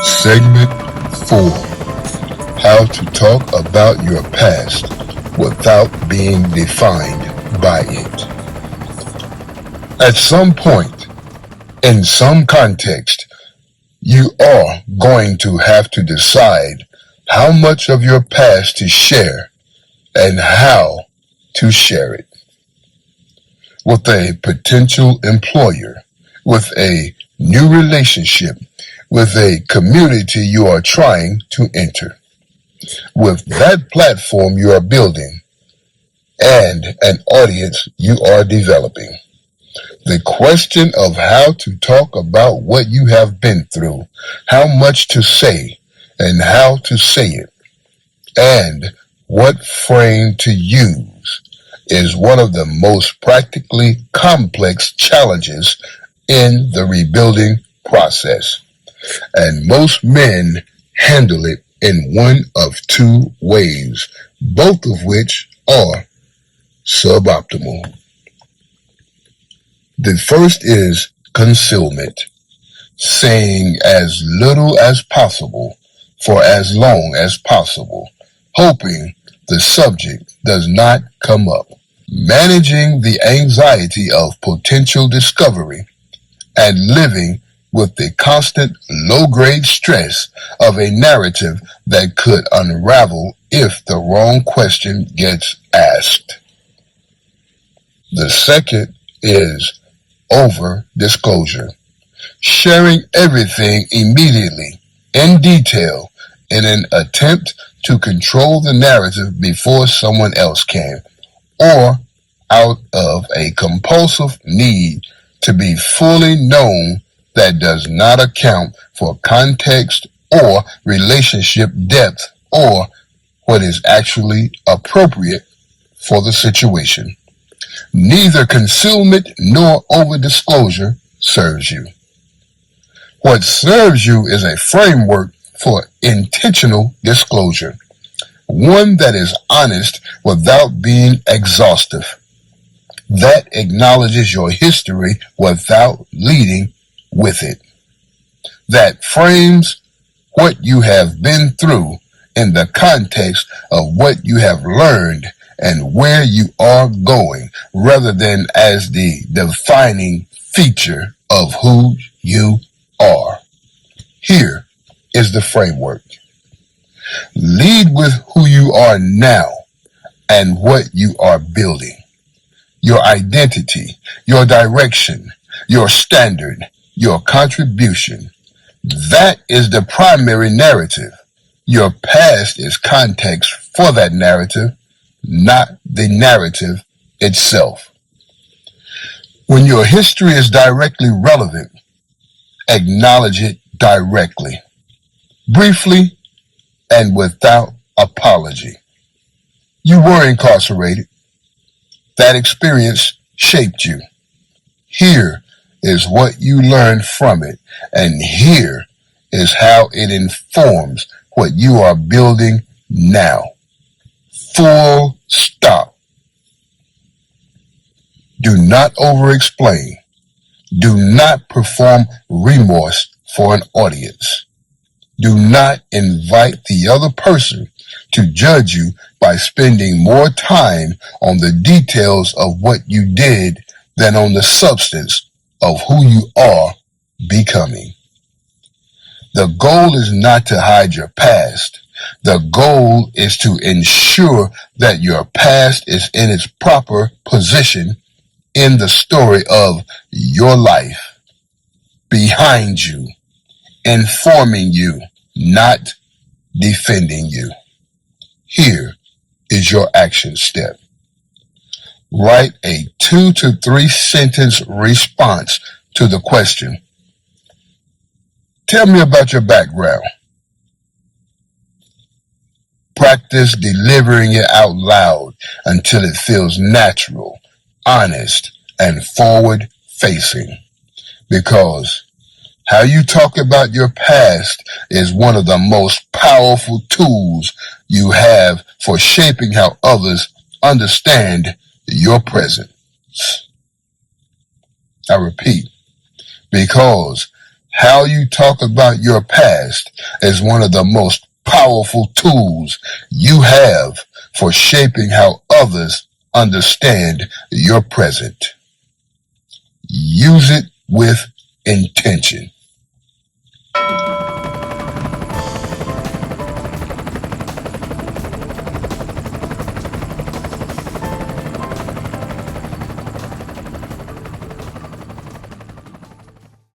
Segment 4. How to talk about your past without being defined by it. At some point, in some context, you are going to have to decide how much of your past to share and how to share it. With a potential employer, with a new relationship, with a community you are trying to enter, with that platform you are building, and an audience you are developing. The question of how to talk about what you have been through, how much to say, and how to say it, and what frame to use is one of the most practically complex challenges in the rebuilding process. And most men handle it in one of two ways, both of which are suboptimal. The first is concealment, saying as little as possible for as long as possible, hoping the subject does not come up. Managing the anxiety of potential discovery and living with the constant low-grade stress of a narrative that could unravel if the wrong question gets asked. The second is over-disclosure, sharing everything immediately, in detail, in an attempt to control the narrative before someone else can, or out of a compulsive need to be fully known that does not account for context or relationship depth or what is actually appropriate for the situation. Neither concealment nor over-disclosure serves you. What serves you is a framework for intentional disclosure, one that is honest without being exhaustive, that acknowledges your history without leading with it, that frames what you have been through in the context of what you have learned and where you are going, rather than as the defining feature of who you are. Here is the framework. Lead with who you are now and what you are building. Your identity, your direction, your standard, your contribution. That is the primary narrative. Your past is context for that narrative, not the narrative itself. When your history is directly relevant, acknowledge it directly, briefly, and without apology. You were incarcerated. That experience shaped you. Here is what you learned from it, and here is how it informs what you are building now. Full stop. Do not over-explain. Do not perform remorse for an audience. Do not invite the other person to judge you by spending more time on the details of what you did than on the substance of who you are becoming. The goal is not to hide your past. The goal is to ensure that your past is in its proper position in the story of your life, behind you, informing you, not defending you. Here is your action step. Write a 2 to 3 sentence response to the question. Tell me about your background. Practice delivering it out loud until it feels natural, honest, and forward-facing. Because how you talk about your past is one of the most powerful tools you have for shaping how others understand your present. I repeat, because How you talk about your past is one of the most powerful tools you have for shaping how others understand your present. Use it with intention.